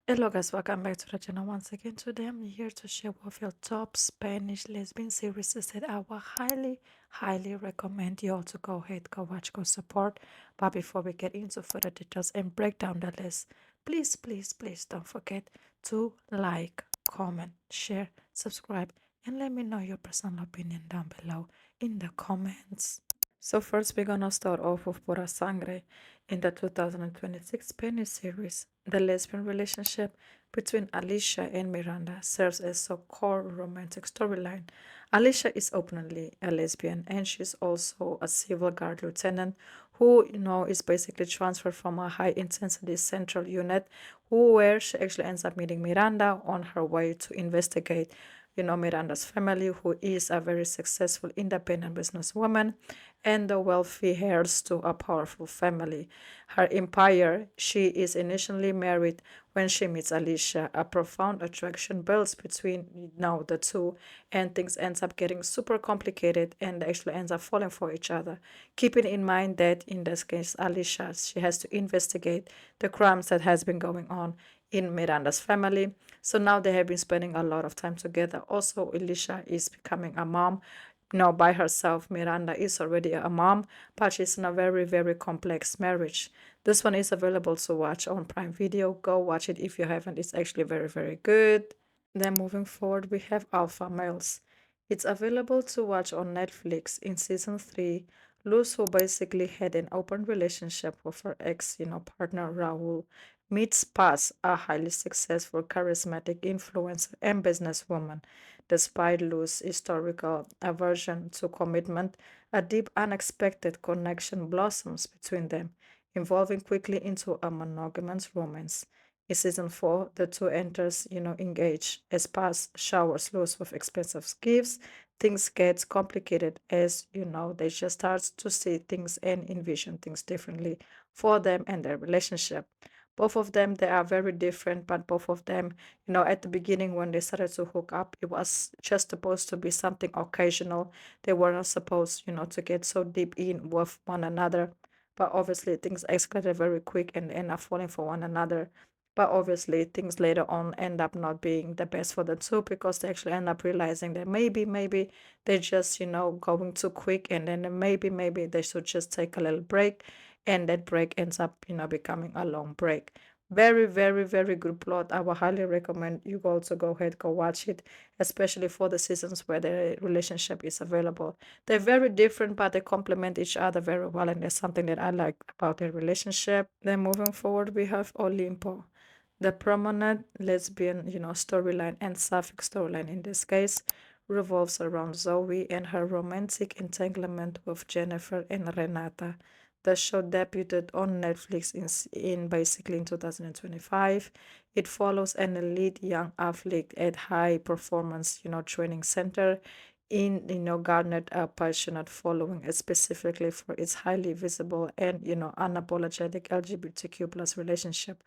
Hello guys, welcome back to the channel once again. Today I'm here to share one of your top Spanish lesbian series that I will highly recommend you all to go ahead, go watch, go support. But before we get into further details and break down the list, please don't forget to like, comment, share, subscribe, and let me know your personal opinion down below in the comments. So first we're gonna start off with Pura Sangre. In the 2026 Spanish series, the lesbian relationship between Alicia and Miranda serves as a core romantic storyline. Alicia is openly a lesbian and she's also a civil guard lieutenant who is basically transferred from a high intensity central unit where she actually ends up meeting Miranda on her way to investigate Miranda's family, who is a very successful independent businesswoman and the wealthy heirs to a powerful family. Her empire, she is initially married when she meets Alicia. A profound attraction builds between now the two, and things ends up getting super complicated and they actually ends up falling for each other. Keeping in mind that in this case, Alicia, she has to investigate the crimes that has been going on in Miranda's family. So now they have been spending a lot of time together. Also, Alicia is becoming a mom now by herself. Miranda is already a mom, but she's in a very complex marriage. This one is available to watch on Prime Video. Go watch it if you haven't. It's actually very good. Then moving forward, we have Alpha Males. It's available to watch on Netflix in season 3. Luz, who basically had an open relationship with her ex, partner Raul, meets Paz, a highly successful, charismatic influencer and businesswoman. Despite Luz's historical aversion to commitment, a deep, unexpected connection blossoms between them, evolving quickly into a monogamous romance. In season 4, the two enters, engage. As Paz showers Luz with expensive gifts, things get complicated as, they just start to see things and envision things differently for them and their relationship. Both of them, they are very different, but both of them, at the beginning when they started to hook up, it was just supposed to be something occasional. They were not supposed, to get so deep in with one another. But obviously, things escalated very quick and end up falling for one another. But obviously, things later on end up not being the best for the two because they actually end up realizing that maybe they're just, going too quick, and then maybe they should just take a little break, and that break ends up, becoming a long break. Very good plot. I would highly recommend you also go ahead, go watch it, especially for the seasons where the relationship is available. They're very different, but they complement each other very well, and that's something that I like about their relationship. Then moving forward, we have Olympo, the prominent lesbian, storyline and sapphic storyline in this case revolves around Zoe and her romantic entanglement with Jennifer and Renata. The show debuted on Netflix in basically in 2025. It follows an elite young athlete at high performance, training center in, garnered a passionate following, specifically for its highly visible and, unapologetic LGBTQ plus relationship.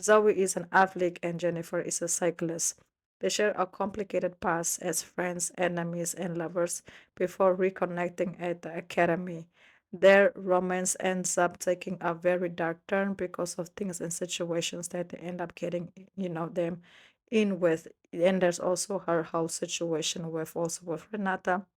Zoe is an athlete and Jennifer is a cyclist. They share a complicated past as friends, enemies, and lovers before reconnecting at the academy. Their romance ends up taking a very dark turn because of things and situations that they end up getting, them in with. And there's also her whole situation with Renata,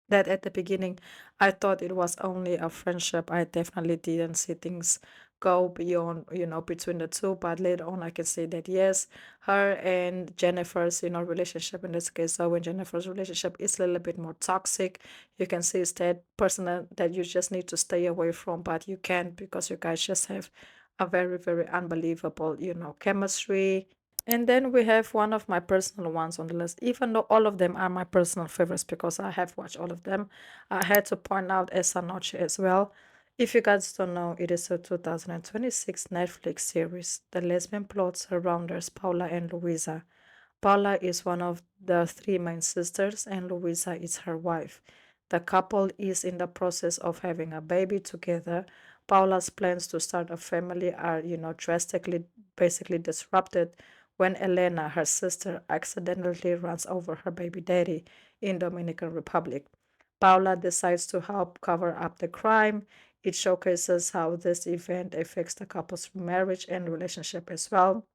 that at the beginning I thought it was only a friendship. I definitely didn't see things go beyond, between the two. But later on, I can say that yes, her and Jennifer's, relationship in this case, so when Jennifer's relationship is a little bit more toxic, you can see it's that person that you just need to stay away from, but you can't because you guys just have a very unbelievable, chemistry. And then we have one of my personal ones on the list, even though all of them are my personal favorites because I have watched all of them. I had to point out Esa Noche as well. If you guys don't know, it is a 2026 Netflix series. The lesbian plot surrounds Paula and Luisa. Paula is one of the three main sisters, and Luisa is her wife. The couple is in the process of having a baby together. Paula's plans to start a family are, drastically, basically disrupted when Elena, her sister, accidentally runs over her baby daddy in Dominican Republic. Paula decides to help cover up the crime. It showcases how this event affects the couple's marriage and relationship as well.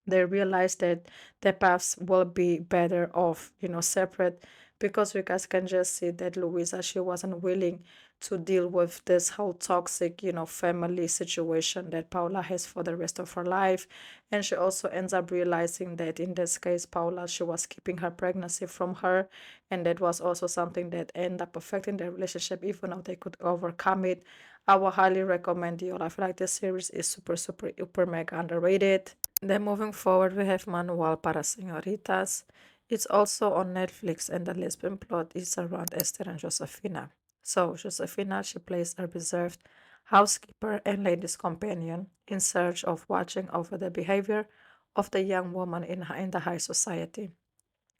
they realize that their paths will be better off, separate, because you guys can just see that Louisa, she wasn't willing to deal with this whole toxic, family situation that Paula has for the rest of her life. And she also ends up realizing that in this case, Paula, she was keeping her pregnancy from her. And that was also something that ended up affecting their relationship, even though they could overcome it. I would highly recommend you. I feel like this series is super, super, super mega underrated. Then moving forward, we have Manual para Señoritas. It's also on Netflix, and the lesbian plot is around Esther and Josefina. So, Josefina, she plays a reserved housekeeper and ladies' companion in search of watching over the behavior of the young woman in the high society.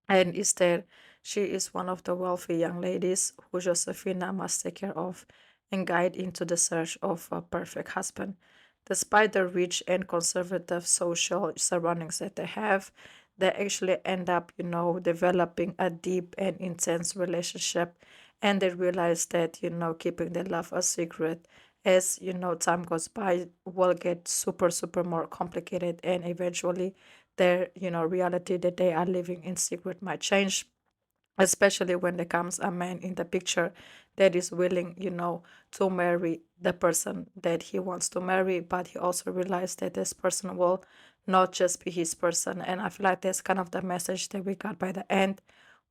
And Esther, she is one of the wealthy young ladies who Josefina must take care of and guide into the search of a perfect husband. Despite the rich and conservative social surroundings that they have, they actually end up, developing a deep and intense relationship. And they realize that, keeping their love a secret as, time goes by will get super, super more complicated, and eventually their reality that they are living in secret might change, especially when there comes a man in the picture that is willing, to marry the person that he wants to marry, but he also realized that this person will not just be his person. And I feel like that's kind of the message that we got by the end.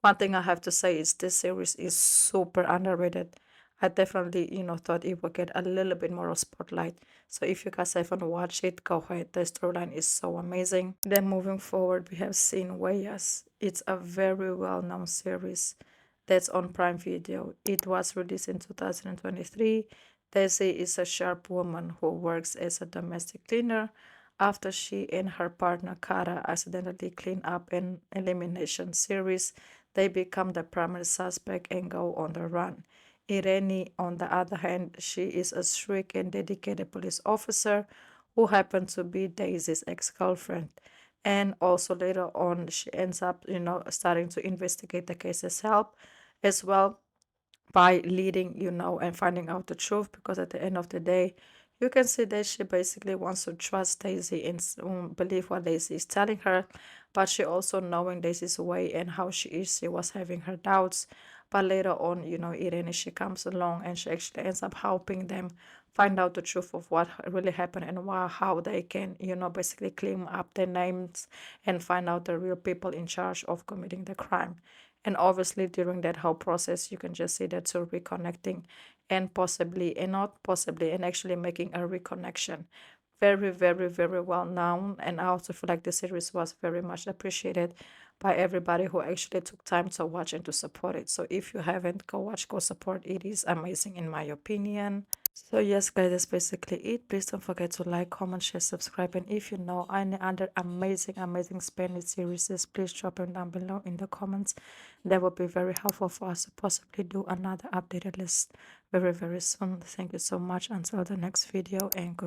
One thing I have to say is this series is super underrated. I definitely, thought it would get a little bit more of spotlight. So if you guys haven't watched it, go ahead. The storyline is so amazing. Then moving forward, we have seen Huellas. It's a very well-known series that's on Prime Video. It was released in 2023. Daisy is a sharp woman who works as a domestic cleaner after she and her partner Kara accidentally clean up an elimination series. They become the primary suspect and go on the run. Irene, on the other hand, she is a strict and dedicated police officer who happens to be Daisy's ex-girlfriend. And also later on, she ends up, starting to investigate the case herself as well, by leading, and finding out the truth, because at the end of the day, you can see that she basically wants to trust Daisy and believe what Daisy is telling her, but she also knowing Daisy's way and how she is, she was having her doubts. But later on, Irene, she comes along and she actually ends up helping them find out the truth of what really happened, and how they can, basically clean up their names and find out the real people in charge of committing the crime. And obviously, during that whole process, you can just see that two reconnecting, and possibly, and not possibly, and actually making a reconnection. Very, very, very well known. And I also feel like the series was very much appreciated by everybody who actually took time to watch and to support it. So if you haven't, go watch, go support. It is amazing, in my opinion. So yes, guys, that's basically it. Please don't forget to like, comment, share, subscribe. And if you know any other amazing, amazing Spanish series, please drop them down below in the comments. That would be very helpful for us to possibly do another updated list very, very soon. Thank you so much. Until the next video, and good.